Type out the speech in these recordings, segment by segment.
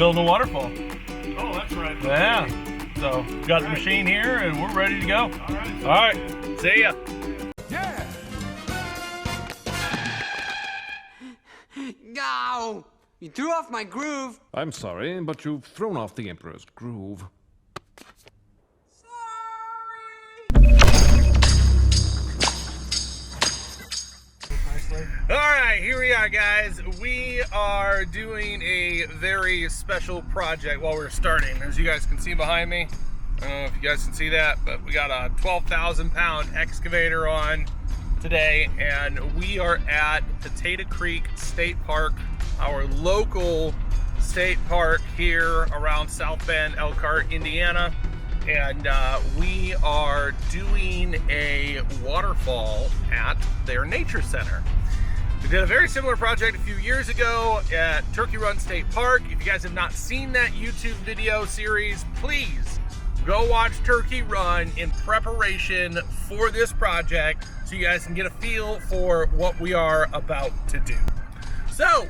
building a waterfall. Oh, that's right. Yeah. So got the machine here and we're ready to go. All right. See ya. Yeah. No! You threw off my groove. I'm sorry, but you've thrown off the Emperor's groove. All right, here we are, guys. We are doing a very special project while we're starting. As you guys can see behind me, I don't know if you guys can see that, but we got a 12,000 pound excavator on today, and we are at Potato Creek State Park, our local state park here around South Bend, Elkhart, Indiana. And we are doing a waterfall at their nature center. We did a very similar project a few years ago at Turkey Run State Park. If you guys have not seen that YouTube video series, please go watch Turkey Run in preparation for this project so you guys can get a feel for what we are about to do. So,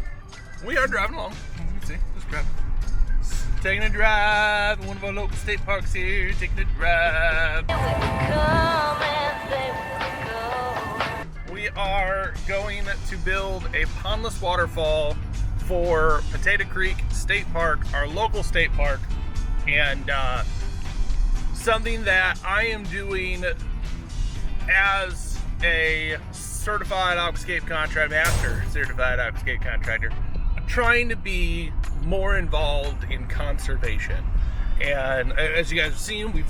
we are driving along. You can see, just driving. Taking a drive in one of our local state parks here, taking a drive. We are going to build a pondless waterfall for Potato Creek State Park, our local state park, and something that I am doing as a certified aquascape contractor, master certified aquascape contractor, trying to be more involved in conservation. And as you guys have seen, we've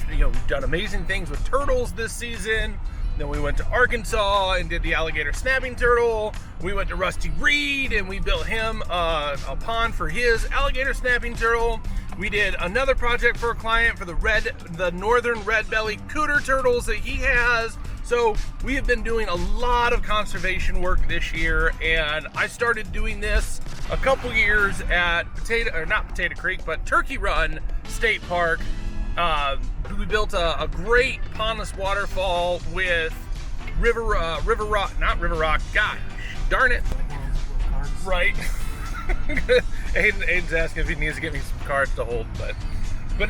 done amazing things with turtles this season. Then we went to Arkansas and did the alligator snapping turtle. We went to Rusty Reed and we built him a pond for his alligator snapping turtle. We did another project for a client for the northern red-bellied cooter turtles that he has. So we have been doing a lot of conservation work this year, and I started doing this a couple years at not Potato Creek, but Turkey Run State Park. We built a great pondless waterfall with river rock. Gosh, darn it! Right. Aiden's asking if he needs to get me some cards to hold, but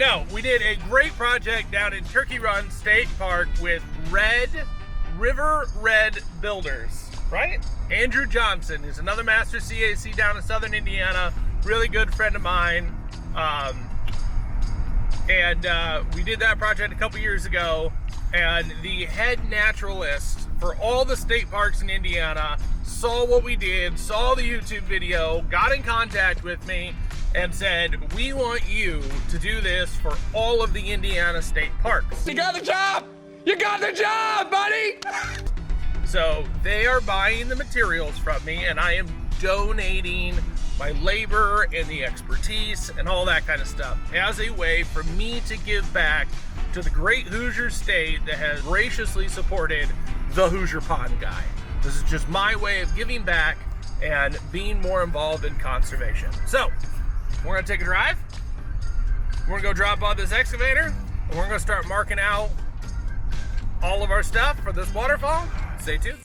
no, we did a great project down in Turkey Run State Park with River Red Builders, right? Andrew Johnson is another master CAC down in Southern Indiana, really good friend of mine. We did that project a couple years ago, and the head naturalist for all the state parks in Indiana saw what we did, saw the YouTube video, got in contact with me, and said, we want you to do this for all of the Indiana state parks. You got the job! You got the job, buddy! So they are buying the materials from me, and I am donating my labor and the expertise and all that kind of stuff as a way for me to give back to the great Hoosier state that has graciously supported the Hoosier Pond guy. This is just my way of giving back and being more involved in conservation. So, we're gonna take a drive. We're gonna go drop on this excavator, and we're gonna start marking out all of our stuff for this waterfall. Stay tuned.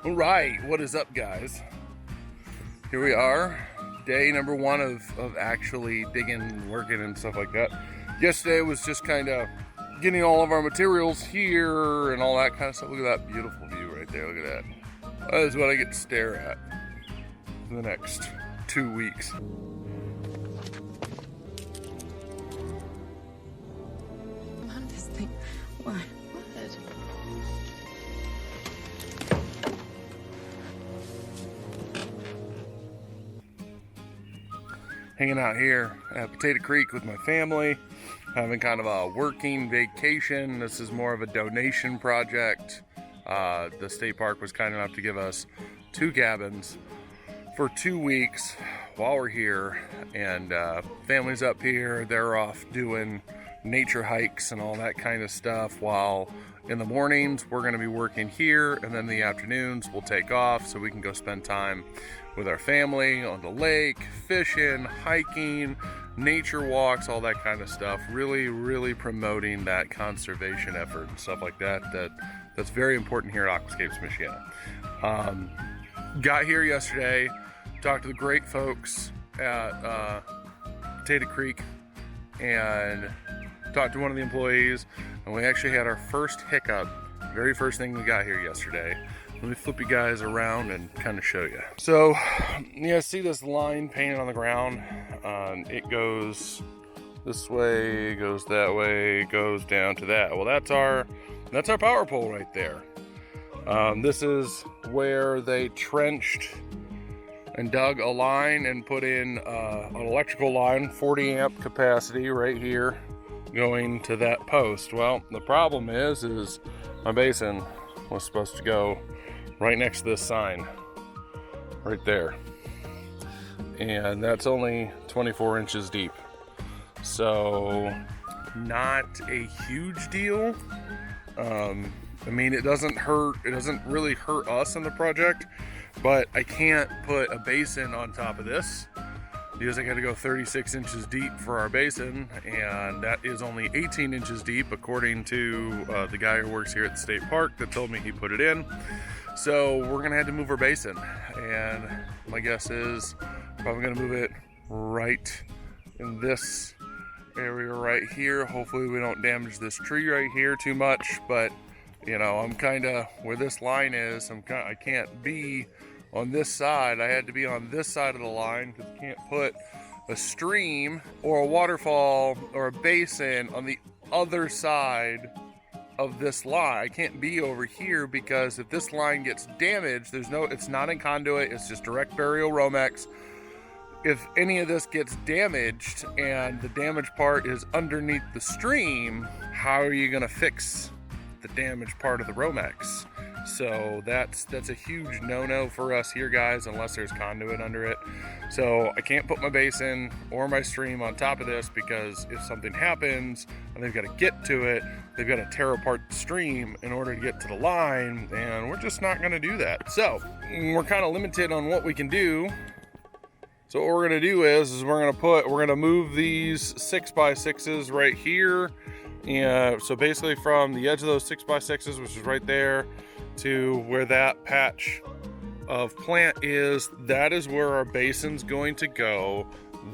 Alright, what is up, guys? Here we are, day number one of actually digging, working and stuff like that. Yesterday was just kind of getting all of our materials here and all that kind of stuff. Look at that beautiful view right there, look at that. That is what I get to stare at for the next 2 weeks. On this thing. Why? What? Hanging out here at Potato Creek with my family, having kind of a working vacation. This is more of a donation project. The state park was kind enough to give us 2 cabins for 2 weeks while we're here, and families up here, they're off doing nature hikes and all that kind of stuff, while in the mornings we're going to be working here, and then in the afternoons we'll take off so we can go spend time with our family on the lake, fishing, hiking, nature walks, all that kind of stuff. Really promoting that conservation effort and stuff like that. That's very important here at Aquascapes of Michiana. Got here yesterday, talked to the great folks at Potato Creek, and talked to one of the employees, and we actually had our first hiccup, very first thing we got here yesterday. Let me flip you guys around and kind of show you. So, yeah, see this line painted on the ground? It goes this way, goes that way, goes down to that. Well, that's our power pole right there. This is where they trenched and dug a line and put in an electrical line, 40 amp capacity right here, going to that post. Well, the problem is my basin was supposed to go right next to this sign right there, and that's only 24 inches deep, so not a huge deal. I mean, it doesn't really hurt us in the project, but I can't put a basin on top of this because I got to go 36 inches deep for our basin, and that is only 18 inches deep according to the guy who works here at the state park that told me he put it in. So we're gonna have to move our basin, and my guess is probably gonna move it right in this area right here. Hopefully we don't damage this tree right here too much, but you know, I'm kind of where this line is. I can't be on this side. I had to be on this side of the line because you can't put a stream or a waterfall or a basin on the other side of this line. I can't be over here because if this line gets damaged, it's not in conduit, it's just direct burial Romex. If any of this gets damaged and the damaged part is underneath the stream, how are you gonna fix the damaged part of the Romex? So that's a huge no-no for us here, guys, unless there's conduit under it. So I can't put my basin or my stream on top of this, because if something happens and they've got to get to it, they've got to tear apart the stream in order to get to the line, and we're just not going to do that. So we're kind of limited on what we can do. So what we're going to do is we're going to move these 6x6s right here. And so basically from the edge of those 6x6s, which is right there, to where that patch of plant is, that is where our basin's going to go.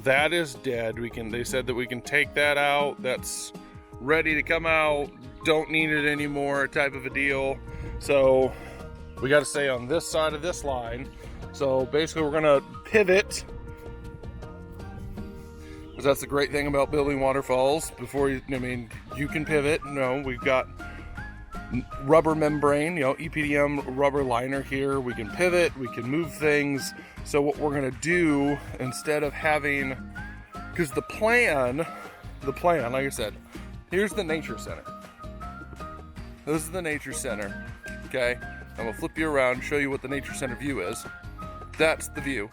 That is dead. They said that we can take that out. That's ready to come out. Don't need it anymore, type of a deal. So we got to stay on this side of this line. So basically we're gonna pivot, because that's the great thing about building waterfalls. You can pivot. We've got rubber membrane, EPDM rubber liner here. We can pivot, we can move things. So what we're gonna do, instead of having, because the plan, like I said, here's the nature center. This is the nature center, okay? I'm gonna flip you around and show you what the nature center view is. That's the view,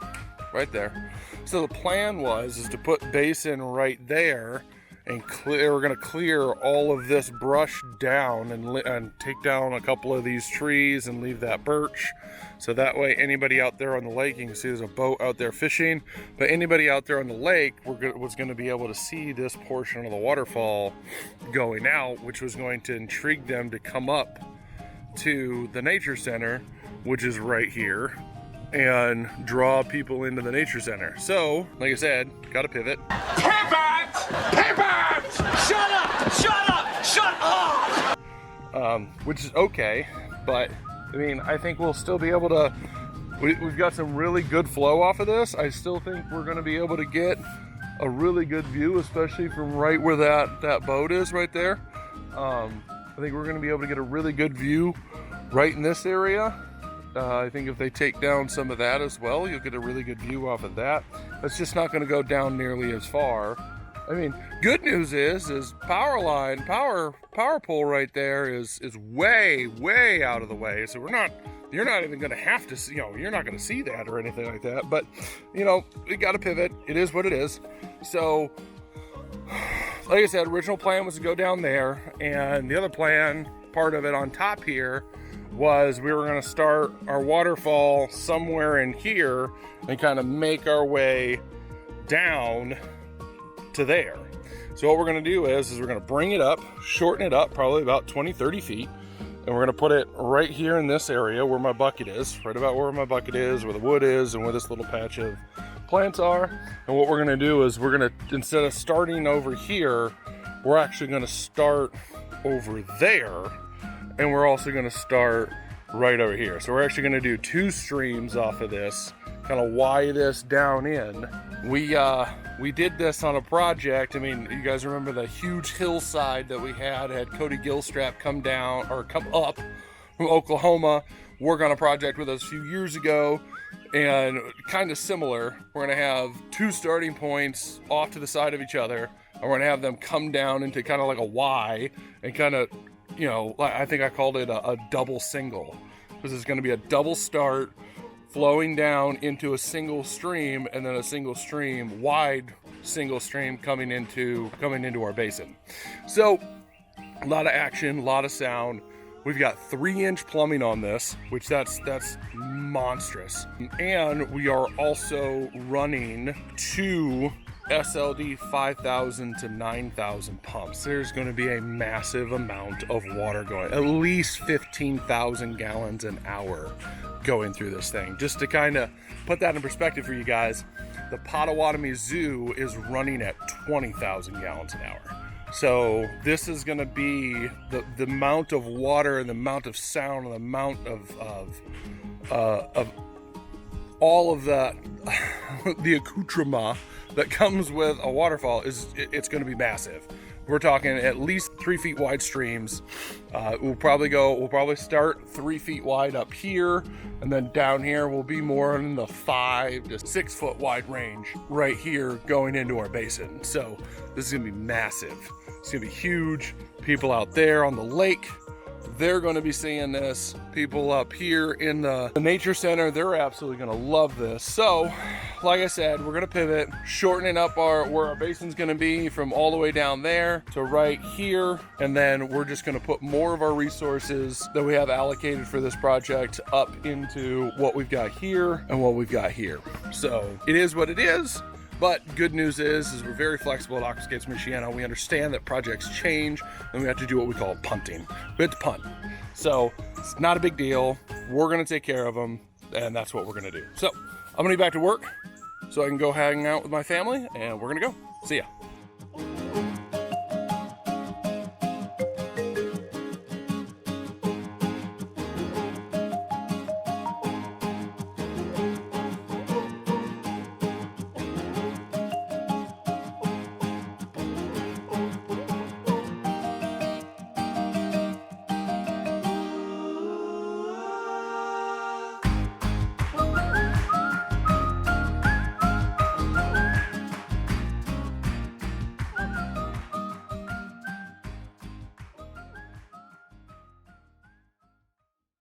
right there. So the plan is to put basin right there, and we're gonna clear all of this brush down and take down a couple of these trees and leave that birch. So that way anybody out there on the lake, you can see there's a boat out there fishing, but anybody out there on the lake was gonna be able to see this portion of the waterfall going out, which was going to intrigue them to come up to the nature center, which is right here, and draw people into the nature center. So, like I said, gotta pivot. Pivot! Shut up! Shut up! Shut up! Which is okay, but I mean, I think we'll still be able to, we've got some really good flow off of this. I still think we're gonna be able to get a really good view, especially from right where that boat is right there. I think we're gonna be able to get a really good view right in this area. I think if they take down some of that as well, you'll get a really good view off of that. It's just not gonna go down nearly as far. I mean, good news is power pole right there is way out of the way. So we're not you're not even going to have to see, you're not going to see that or anything like that. But, we got to pivot. It is what it is. So, like I said, original plan was to go down there, and the other plan, part of it on top here, was we were going to start our waterfall somewhere in here and kind of make our way down to there. So what we're going to do is we're going to bring it up, shorten it up probably about 20-30 feet, and we're going to put it right here in this area where my bucket is, right about where my bucket is, where the wood is, and where this little patch of plants are. And what we're going to do is we're going to, instead of starting over here, we're actually going to start over there, and we're also going to start right over here. So we're actually going to do 2 streams off of this, kind of Y this down in. We did this on a project. I mean, you guys remember the huge hillside that we had Cody Gilstrap come down or come up from Oklahoma, work on a project with us a few years ago, and kind of similar. We're gonna have 2 starting points off to the side of each other, and we're gonna have them come down into kind of like a Y, and kind of, I think I called it a double single, because it's gonna be a double start, flowing down into a single stream, and then a single stream, wide single stream coming into our basin. So a lot of action, a lot of sound. We've got 3-inch plumbing on this, which that's monstrous. And we are also running 2 SLD 5,000 to 9,000 pumps. There's going to be a massive amount of water going, at least 15,000 gallons an hour going through this thing. Just to kind of put that in perspective for you guys, the Potawatomi Zoo is running at 20,000 gallons an hour. So this is going to be the amount of water and the amount of sound and the amount of all of the accoutrement that comes with a waterfall it's going to be massive. We're talking at least 3 feet wide streams. We'll probably start 3 feet wide up here, and then down here will be more in the 5 to 6 foot wide range right here going into our basin. So this is gonna be massive. It's gonna be huge. People out there on the lake, they're going to be seeing this. People up here in the nature center, they're absolutely going to love this. So, like I said, we're going to pivot, shortening up where our basin's going to be from all the way down there to right here. And then we're just going to put more of our resources that we have allocated for this project up into what we've got here and what we've got here. So it is what it is. But good news is we're very flexible at Aquascapes of Michiana. We understand that projects change, and we have to do what we call punting. We have to punt. So it's not a big deal. We're gonna take care of them, and that's what we're gonna do. So I'm gonna be back to work so I can go hang out with my family, and we're gonna go. See ya.